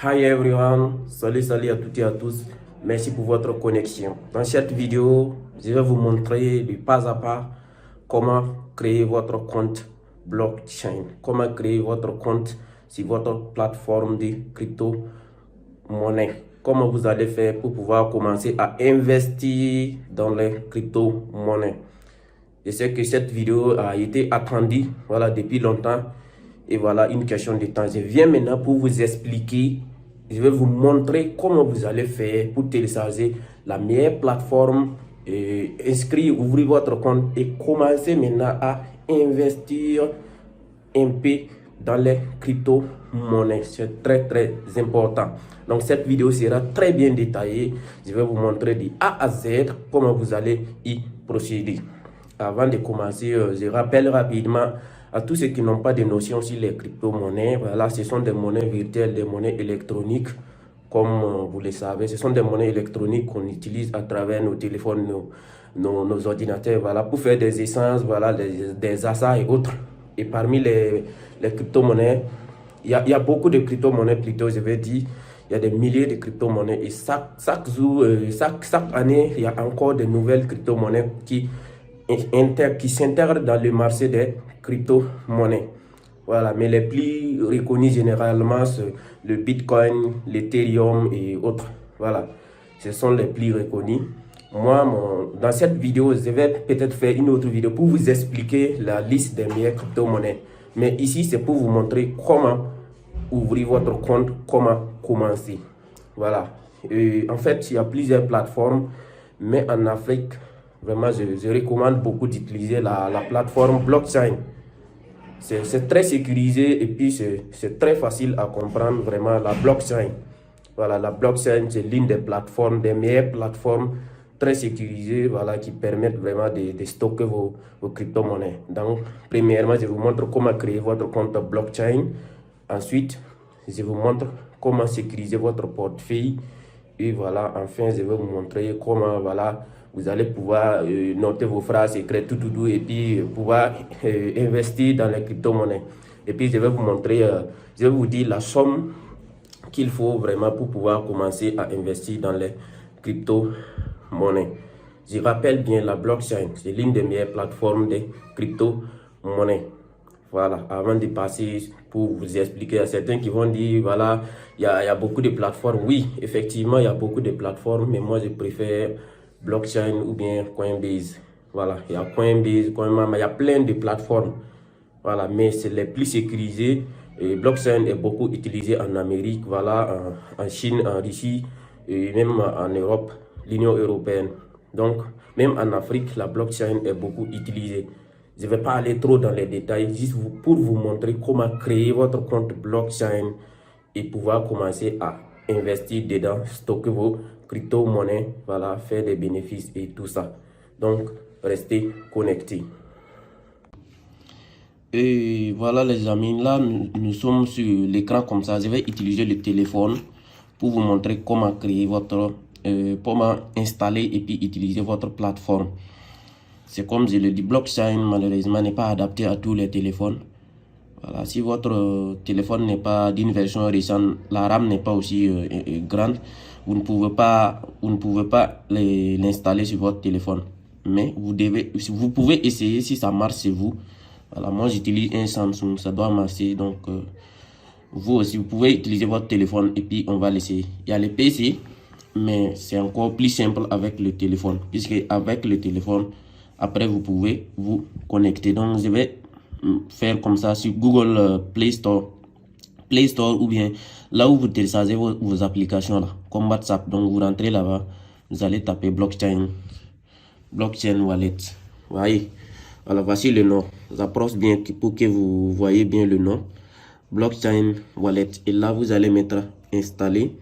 Hi everyone, salut à toutes et à tous, merci pour votre connexion. Dans cette vidéo, je vais vous montrer du pas à pas comment créer votre compte blockchain, comment créer votre compte sur votre plateforme de crypto-monnaie. Comment vous allez faire pour pouvoir commencer à investir dans les crypto-monnaies. Je sais que cette vidéo a été attendue depuis longtemps et voilà une question de temps. Je viens maintenant pour vous expliquer, je vais vous montrer comment vous allez faire pour télécharger la meilleure plateforme, inscrire, ouvrir votre compte et commencer maintenant à investir un peu dans les crypto-monnaies. C'est très important. Donc cette vidéo sera très bien détaillée. Je vais vous montrer de A à Z comment vous allez y procéder. Avant de commencer, je rappelle rapidement à tous ceux qui n'ont pas de notion sur les crypto-monnaies. Voilà, ce sont des monnaies virtuelles, des monnaies électroniques. Comme vous le savez, ce sont des monnaies électroniques qu'on utilise à travers nos téléphones, nos ordinateurs, voilà, pour faire des essences, voilà, des achats et autres. Et parmi les crypto-monnaies, il y a beaucoup de crypto-monnaies plutôt, je vais dire. Il y a des milliers de crypto-monnaies et chaque jour, chaque année, il y a encore de nouvelles crypto-monnaies qui s'intègrent dans le marché des crypto-monnaies. Voilà, mais les plus reconnus généralement, c'est le Bitcoin, l'Ethereum et autres. Voilà, ce sont les plus reconnus. Moi, dans cette vidéo, je vais peut-être faire une autre vidéo pour vous expliquer la liste des meilleures crypto-monnaies. Mais ici, c'est pour vous montrer comment ouvrir votre compte, comment commencer. Voilà. Et en fait, il y a plusieurs plateformes, mais en Afrique, vraiment, je recommande beaucoup d'utiliser la plateforme blockchain. C'est très sécurisé et puis c'est très facile à comprendre vraiment la blockchain. Voilà, la blockchain, c'est l'une des plateformes, des meilleures plateformes très sécurisées, voilà, qui permettent vraiment de stocker vos crypto-monnaies. Donc, premièrement, je vous montre comment créer votre compte blockchain. Ensuite, je vous montre comment sécuriser votre portefeuille. Et voilà, enfin, je vais vous montrer comment, voilà, vous allez pouvoir noter vos phrases secrètes, tout, et puis pouvoir investir dans les crypto-monnaies. Et puis, je vais vous montrer, je vais vous dire la somme qu'il faut vraiment pour pouvoir commencer à investir dans les crypto-monnaies. Je rappelle bien, la blockchain, c'est l'une des meilleures plateformes de crypto-monnaies. Voilà, avant de passer pour vous expliquer, à certains qui vont dire, voilà, il y a beaucoup de plateformes. Oui, effectivement, il y a beaucoup de plateformes, mais moi, je préfère blockchain ou bien Coinbase. Voilà, il y a Coinbase, Coinmama, il y a plein de plateformes. Voilà, mais c'est les plus sécurisés. Et blockchain est beaucoup utilisé en Amérique, voilà, en Chine, en Russie, et même en Europe, l'Union européenne. Donc, même en Afrique, la blockchain est beaucoup utilisée. Je ne vais pas aller trop dans les détails, juste pour vous montrer comment créer votre compte blockchain et pouvoir commencer à investir dedans, stocker vos crypto-monnaies, voilà, faire des bénéfices et tout ça. Donc, restez connectés. Et voilà les amis, là nous sommes sur l'écran comme ça. Je vais utiliser le téléphone pour vous montrer comment créer votre, comment installer et puis utiliser votre plateforme. C'est comme je le dis, blockchain malheureusement n'est pas adapté à tous les téléphones. Voilà, si votre téléphone n'est pas d'une version récente, la RAM n'est pas aussi grande, vous ne pouvez pas l'installer sur votre téléphone. Mais vous pouvez essayer si ça marche chez vous. Voilà, moi j'utilise un Samsung, ça doit marcher. Donc vous aussi, vous pouvez utiliser votre téléphone et puis on va l'essayer. Il y a les PC, mais c'est encore plus simple avec le téléphone, puisque avec le téléphone, après vous pouvez vous connecter. Donc je vais faire comme ça sur Google Play Store ou bien là où vous téléchargez vos applications là, comme WhatsApp. Donc vous rentrez là-bas, vous allez taper blockchain wallet. Vous voyez, voilà, voici le nom. J'approche bien pour que vous voyez bien le nom, blockchain wallet. Et là vous allez mettre installer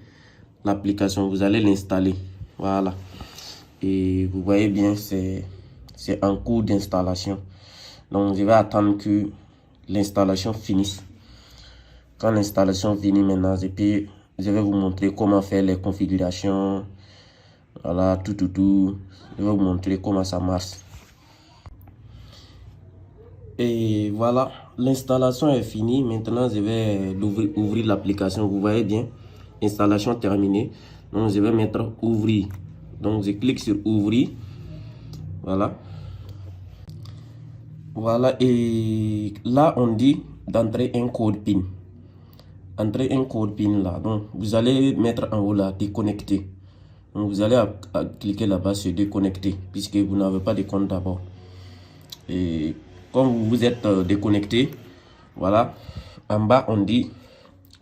l'application, vous allez l'installer. Voilà, et vous voyez bien, c'est en cours d'installation. Donc je vais attendre que l'installation finisse. Quand l'installation finit maintenant, et puis je vais vous montrer comment faire les configurations. Voilà, tout. Je vais vous montrer comment ça marche. Et voilà, l'installation est finie. Maintenant, je vais ouvrir l'application. Vous voyez bien, installation terminée. Donc je vais mettre ouvrir. Donc je clique sur ouvrir. Voilà. Voilà, et là on dit d'entrer un code PIN. Entrer un code PIN là. Donc vous allez mettre en haut là, déconnecter. Donc vous allez cliquer là-bas sur déconnecter, puisque vous n'avez pas de compte d'abord. Et comme vous êtes déconnecté, voilà, en bas on dit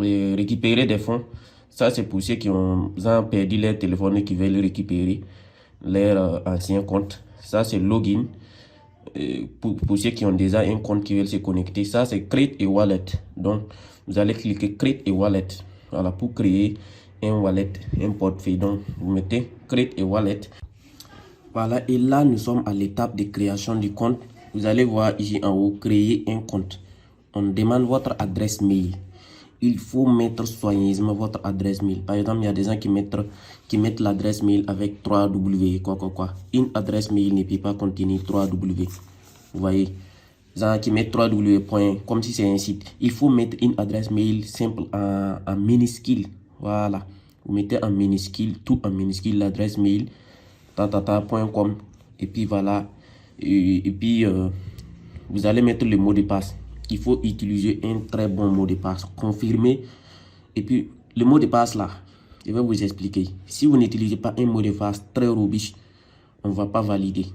récupérer des fonds. Ça c'est pour ceux qui ont perdu leur téléphone et qui veulent récupérer leur ancien compte. Ça c'est login. Pour ceux qui ont déjà un compte qui veulent se connecter, ça c'est create et wallet. Donc vous allez cliquer create et wallet, voilà, pour créer un wallet, un portefeuille. Donc vous mettez create et wallet, voilà, et là nous sommes à l'étape de création du compte. Vous allez voir ici en haut, créer un compte. On demande votre adresse mail. Il faut mettre soigneusement votre adresse mail. Par exemple, il y a des gens qui mettent l'adresse mail avec 3W, quoi. Une adresse mail ne peut pas contenir 3W. Vous voyez, les gens qui mettent 3W point, comme si c'est un site. Il faut mettre une adresse mail simple en minuscule. Voilà. Vous mettez en minuscule, tout en minuscule, l'adresse mail, .com. Et puis voilà. Et puis, vous allez mettre le mot de passe. Il faut utiliser un très bon mot de passe confirmé. Et puis le mot de passe là, je vais vous expliquer. Si vous n'utilisez pas un mot de passe très robuste, on ne va pas valider.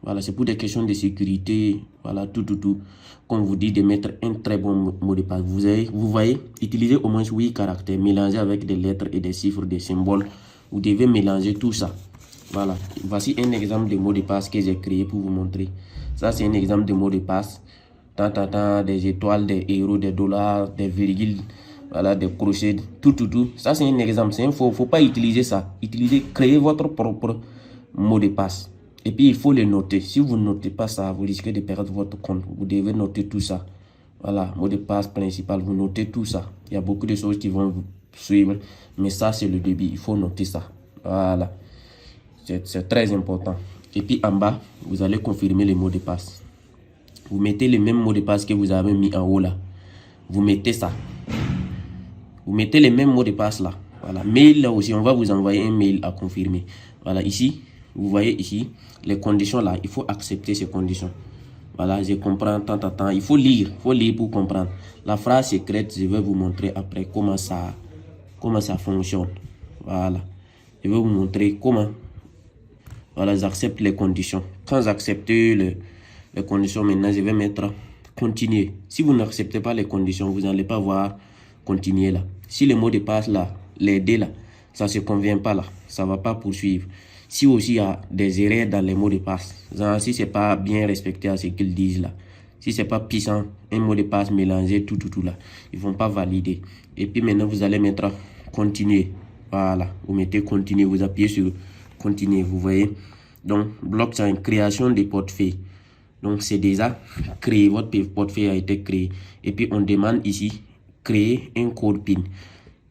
Voilà, c'est pour des questions de sécurité. Voilà, tout. Comme vous dit de mettre un très bon mot de passe. Vous voyez, utilisez au moins 8 caractères mélangés avec des lettres et des chiffres, des symboles. Vous devez mélanger tout ça. Voilà, voici un exemple de mot de passe que j'ai créé pour vous montrer. Ça c'est un exemple de mot de passe. Des étoiles, des héros, des dollars, des virgules, voilà, des crochets, tout. Ça c'est un exemple, c'est un faux. Faut pas utiliser ça. Créez votre propre mot de passe. Et puis il faut le noter. Si vous ne notez pas ça, vous risquez de perdre votre compte. Vous devez noter tout ça. Voilà, mot de passe principal, vous notez tout ça. Il y a beaucoup de choses qui vont vous suivre, mais ça c'est le début. Il faut noter ça. Voilà, c'est très important. Et puis en bas, vous allez confirmer le mot de passe. Vous mettez le même mot de passe que vous avez mis en haut là. Vous mettez ça. Vous mettez le même mot de passe là. Voilà. Mail là aussi, on va vous envoyer un mail à confirmer. Voilà, ici, vous voyez ici, les conditions là, il faut accepter ces conditions. Voilà, je comprends, il faut lire pour comprendre. La phrase secrète, je vais vous montrer après comment ça fonctionne. Voilà, je vais vous montrer comment. Voilà, j'accepte les conditions. Quand j'accepte les conditions, maintenant je vais mettre continuer. Si vous n'acceptez pas les conditions, vous n'allez pas voir continuer là. Si le mot de passe là, les D là, ça ne se convient pas là, ça ne va pas poursuivre. Si aussi il y a des erreurs dans les mots de passe, genre, si c'est pas bien respecté à ce qu'ils disent là, si c'est pas puissant, un mot de passe mélangé, tout là, ils vont pas valider. Et puis maintenant vous allez mettre continuer. Voilà, vous mettez continuer, vous appuyez sur continuer, vous voyez. Donc blockchain, création des portefeuilles. Donc c'est déjà créé, votre portefeuille a été créé. Et puis on demande ici créer un code PIN,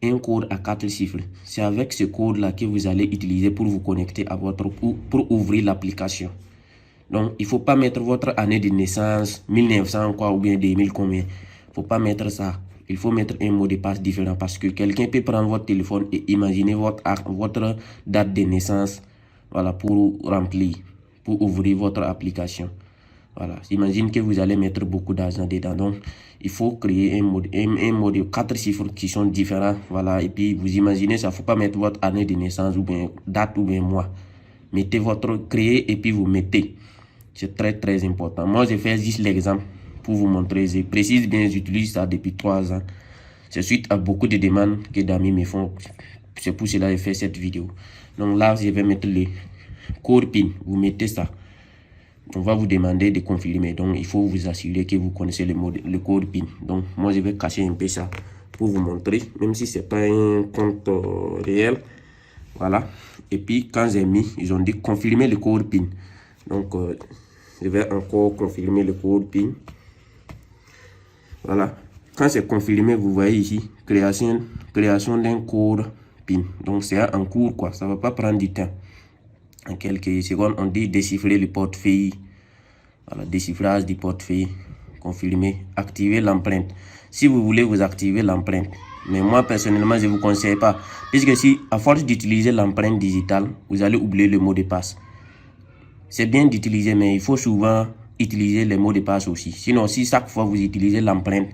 un code à 4 chiffres. C'est avec ce code là que vous allez utiliser pour vous connecter à votre, pour ouvrir l'application. Donc il faut pas mettre votre année de naissance 1900 quoi ou bien 2000 combien. Faut pas mettre ça. Il faut mettre un mot de passe différent parce que quelqu'un peut prendre votre téléphone et imaginer votre date de naissance, voilà, pour remplir, pour ouvrir votre application. Voilà, imagine que vous allez mettre beaucoup d'argent dedans. Donc, il faut créer un mot de 4 chiffres qui sont différents. Voilà, et puis vous imaginez ça, il ne faut pas mettre votre année de naissance ou bien date ou bien mois. Mettez votre créer et puis vous mettez. C'est très important. Moi, je fais juste l'exemple pour vous montrer. Je précise bien, j'utilise ça depuis 3 ans. C'est suite à beaucoup de demandes que d'amis me font. C'est pour cela que j'ai fait cette vidéo. Donc là, je vais mettre le code PIN. Vous mettez ça. On va vous demander de confirmer. Donc, il faut vous assurer que vous connaissez le code PIN. Donc, moi, je vais cacher un peu ça pour vous montrer. Même si ce n'est pas un compte réel. Voilà. Et puis, quand j'ai mis, ils ont dit confirmer le code PIN. Donc, je vais encore confirmer le code PIN. Voilà. Quand c'est confirmé, vous voyez ici, création d'un code PIN. Donc, c'est en cours, quoi. Ça ne va pas prendre du temps. En quelques secondes, on dit déchiffrer le portefeuille. Voilà, déchiffrage du portefeuille. Confirmer. Activer l'empreinte. Si vous voulez vous activer l'empreinte, Mais moi, personnellement, je ne vous conseille pas. Puisque si, à force d'utiliser l'empreinte digitale, vous allez oublier le mot de passe. C'est bien d'utiliser, mais il faut souvent utiliser les mots de passe aussi. Sinon, si chaque fois vous utilisez l'empreinte,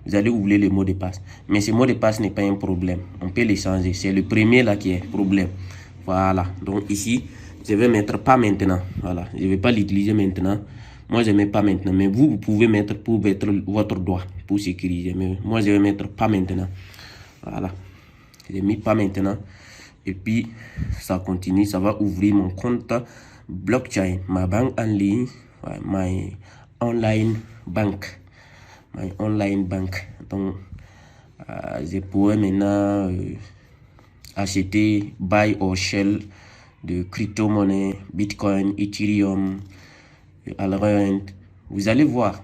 vous allez oublier le mot de passe. Mais ce mot de passe n'est pas un problème. On peut les changer. C'est le premier là qui est problème. Voilà. Donc ici, je vais mettre pas maintenant. Voilà. Je ne vais pas l'utiliser maintenant. Moi, je ne mets pas maintenant. Mais vous pouvez mettre pour mettre votre doigt pour sécuriser. Mais moi, je vais mettre pas maintenant. Voilà. J'ai mis pas maintenant. Et puis, ça continue. Ça va ouvrir mon compte blockchain. Ma banque en ligne. My online bank. My online bank. Donc, je pourrais maintenant acheter buy or sell de crypto-monnaie, Bitcoin, Ethereum, Algorand. Vous allez voir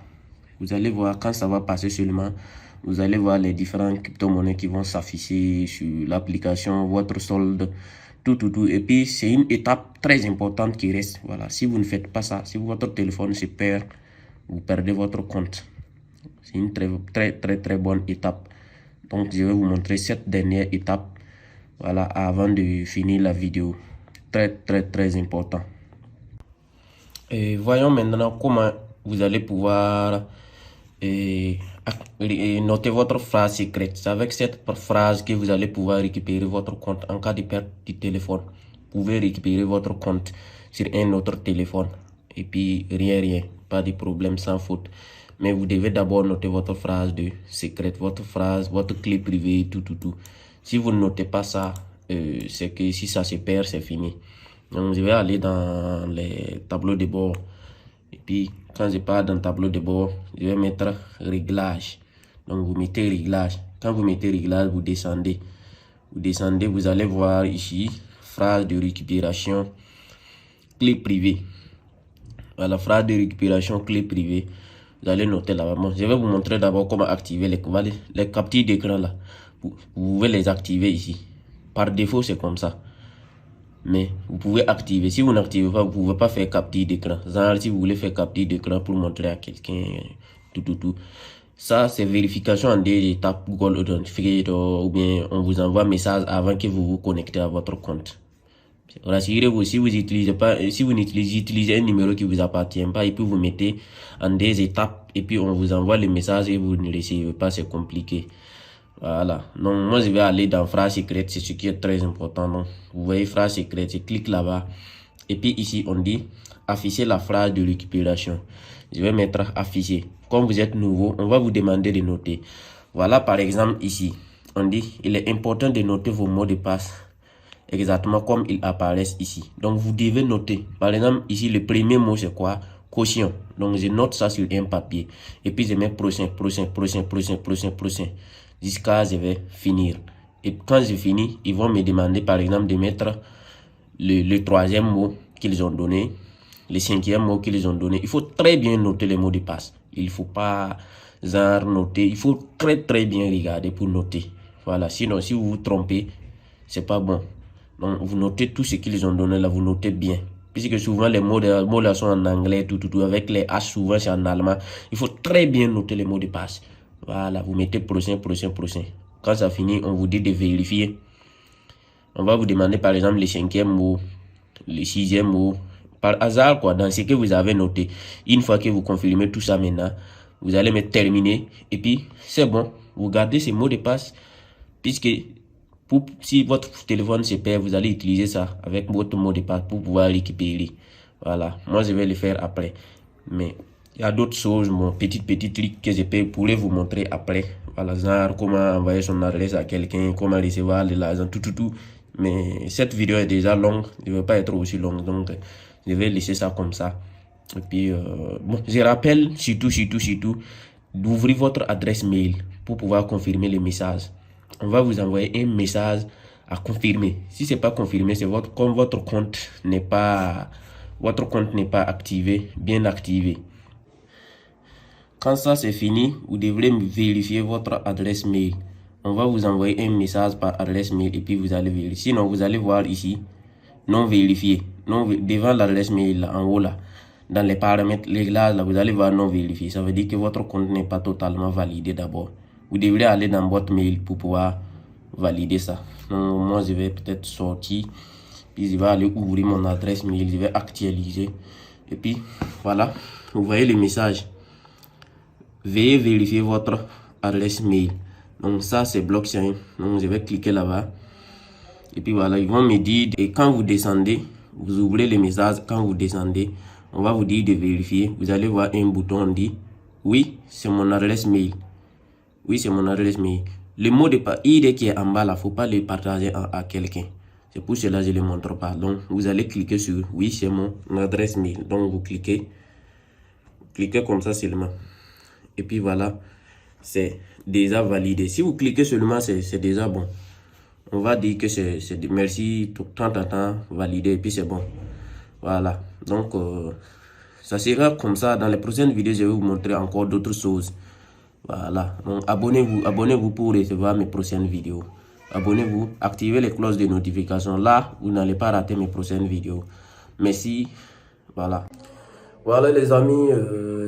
quand ça va passer seulement. Vous allez voir les différentes crypto-monnaies qui vont s'afficher sur l'application, votre solde, tout. Et puis, c'est une étape très importante qui reste. Voilà. Si vous ne faites pas ça, si votre téléphone se perd, vous perdez votre compte. C'est une très bonne étape. Donc, je vais vous montrer cette dernière étape. Voilà, avant de finir la vidéo. Très important. Et voyons maintenant comment vous allez pouvoir noter votre phrase secrète. C'est avec cette phrase que vous allez pouvoir récupérer votre compte en cas de perte du téléphone. Vous pouvez récupérer votre compte sur un autre téléphone. Et puis rien, pas de problème, sans faute. Mais vous devez d'abord noter votre phrase de secrète, votre clé privée, tout. Si vous ne notez pas ça, c'est que si ça se perd, c'est fini. Donc je vais aller dans les tableaux de bord. Et puis quand je pars dans le tableau de bord, je vais mettre réglage. Donc vous mettez réglage. Quand vous mettez réglage, vous descendez. Vous allez voir ici, phrase de récupération, clé privée. Voilà, phrase de récupération, clé privée. Vous allez noter là-bas. Bon, je vais vous montrer d'abord comment activer les captures d'écran là. Vous pouvez les activer ici. Par défaut, c'est comme ça. Mais vous pouvez activer. Si vous n'activez pas, vous ne pouvez pas faire capture d'écran. Genre, si vous voulez faire capture d'écran pour montrer à quelqu'un, tout. Ça, c'est vérification en 2 étapes Google Authenticator, ou bien on vous envoie un message avant que vous vous connectez à votre compte. Rassurez-vous, si vous utilisez un numéro qui vous appartient pas, et puis vous mettez en 2 étapes, et puis on vous envoie le message et vous ne recevez pas, c'est compliqué. Voilà. Donc, moi, je vais aller dans phrase secrète, c'est ce qui est très important. Donc, vous voyez phrase secrète, je clique là-bas. Et puis ici, on dit afficher la phrase de récupération. Je vais mettre afficher. Comme vous êtes nouveau, on va vous demander de noter. Voilà, par exemple, ici, on dit il est important de noter vos mots de passe exactement comme ils apparaissent ici. Donc, vous devez noter. Par exemple, ici, le premier mot, c'est quoi? Caution. Donc, je note ça sur un papier. Et puis, je mets prochain. Jusqu'à je vais finir. Et quand je finis, ils vont me demander, par exemple, de mettre le 3e mot qu'ils ont donné, le 5e mot qu'ils ont donné. Il faut très bien noter les mots de passe. Il ne faut pas genre noter. Il faut très bien regarder pour noter. Voilà. Sinon, si vous vous trompez, c'est pas bon. Donc, vous notez tout ce qu'ils ont donné là, vous notez bien. Puisque souvent, les mots là sont en anglais, tout. Avec les H, souvent, c'est en allemand. Il faut très bien noter les mots de passe. Voilà, vous mettez prochain. Quand ça finit, on vous dit de vérifier. On va vous demander, par exemple, le 5e mot, le 6e mot. Par hasard, quoi, dans ce que vous avez noté. Une fois que vous confirmez tout ça maintenant, vous allez mettre terminer. Et puis, c'est bon. Vous gardez ces mots de passe. Puisque si votre téléphone se perd, vous allez utiliser ça avec votre mot de passe pour pouvoir récupérer. Voilà, moi je vais le faire après. Mais il y a d'autres choses, mon petit truc que je pourrais vous montrer après. Voilà, genre comment envoyer son adresse à quelqu'un, comment recevoir de l'argent, tout. Mais cette vidéo est déjà longue, je ne vais pas être aussi longue, donc je vais laisser ça comme ça. Et puis, bon, je rappelle surtout d'ouvrir votre adresse mail pour pouvoir confirmer le message. On va vous envoyer un message à confirmer. Si c'est pas confirmé, c'est comme votre compte n'est pas activé, bien activé. Quand ça c'est fini, vous devrez vérifier votre adresse mail. On va vous envoyer un message par adresse mail et puis vous allez vérifier. Sinon, vous allez voir ici, non vérifié. Devant l'adresse mail là, en haut là, dans les paramètres réglages là, vous allez voir non vérifié. Ça veut dire que votre compte n'est pas totalement validé d'abord. vous devrez aller dans votre mail pour pouvoir valider ça. Donc, moi, je vais peut-être sortir, puis je vais aller ouvrir mon adresse mail, je vais actualiser. Et puis, voilà, vous voyez le message. Veuillez vérifier votre adresse mail. Donc, ça, c'est blockchain. Donc, je vais cliquer là-bas. Et puis, voilà, ils vont me dire, et quand vous descendez, vous ouvrez le message, quand vous descendez, on va vous dire de vérifier. Vous allez voir un bouton, on dit, oui, c'est mon adresse mail. Oui, c'est mon adresse mail. Le mot de ID qui est en bas là, faut pas le partager à quelqu'un. C'est pour cela que je ne le montre pas. Donc, vous allez cliquer sur oui, c'est mon adresse mail. Donc, vous cliquez comme ça seulement. Et puis voilà, c'est déjà validé. Si vous cliquez seulement, c'est déjà bon. On va dire que c'est merci, tant, validé, et puis c'est bon. Voilà. Donc, ça sera comme ça. Dans les prochaines vidéos, je vais vous montrer encore d'autres choses. Voilà, donc abonnez-vous pour recevoir mes prochaines vidéos. Abonnez-vous, activez les cloches de notification. Là, vous n'allez pas rater mes prochaines vidéos. Merci, voilà. Voilà les amis,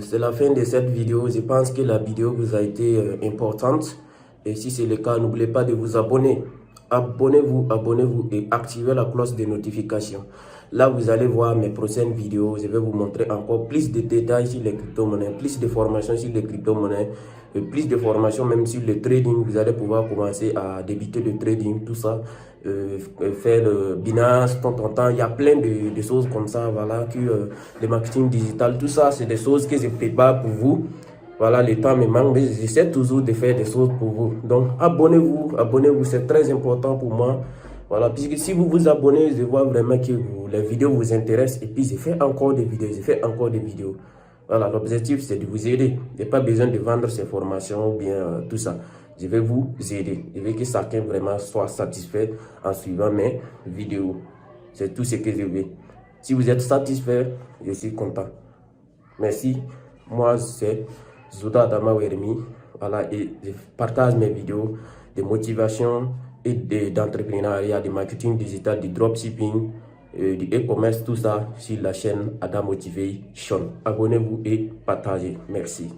c'est la fin de cette vidéo. Je pense que la vidéo vous a été importante. Et si c'est le cas, n'oubliez pas de vous abonner. Abonnez-vous et activez la cloche de notification. Là, vous allez voir mes prochaines vidéos. Je vais vous montrer encore plus de détails sur les crypto-monnaies, plus de formations sur les crypto-monnaies, plus de formations même sur le trading. Vous allez pouvoir commencer à débuter le trading, tout ça, faire le Binance, de temps en temps. Il y a plein de choses comme ça, voilà, que le marketing digital, tout ça, c'est des choses que je prépare pour vous. Voilà, le temps me manque, mais j'essaie toujours de faire des choses pour vous. Donc, abonnez-vous, c'est très important pour moi. Voilà, puisque si vous vous abonnez, je vois vraiment que les vidéos vous intéressent. Et puis, je fais encore des vidéos, Voilà, l'objectif, c'est de vous aider. Il n'y a pas besoin de vendre ces formations ou bien tout ça. Je vais vous aider. Je veux que chacun vraiment soit satisfait en suivant mes vidéos. C'est tout ce que je veux. Si vous êtes satisfait, je suis content. Merci. Moi, c'est Zouda Adama Weremi. Voilà, et je partage mes vidéos de motivation et d'entrepreneuriat, de marketing digital, de dropshipping, du e-commerce, tout ça sur la chaîne Adam Motivation. Abonnez-vous et partagez. Merci.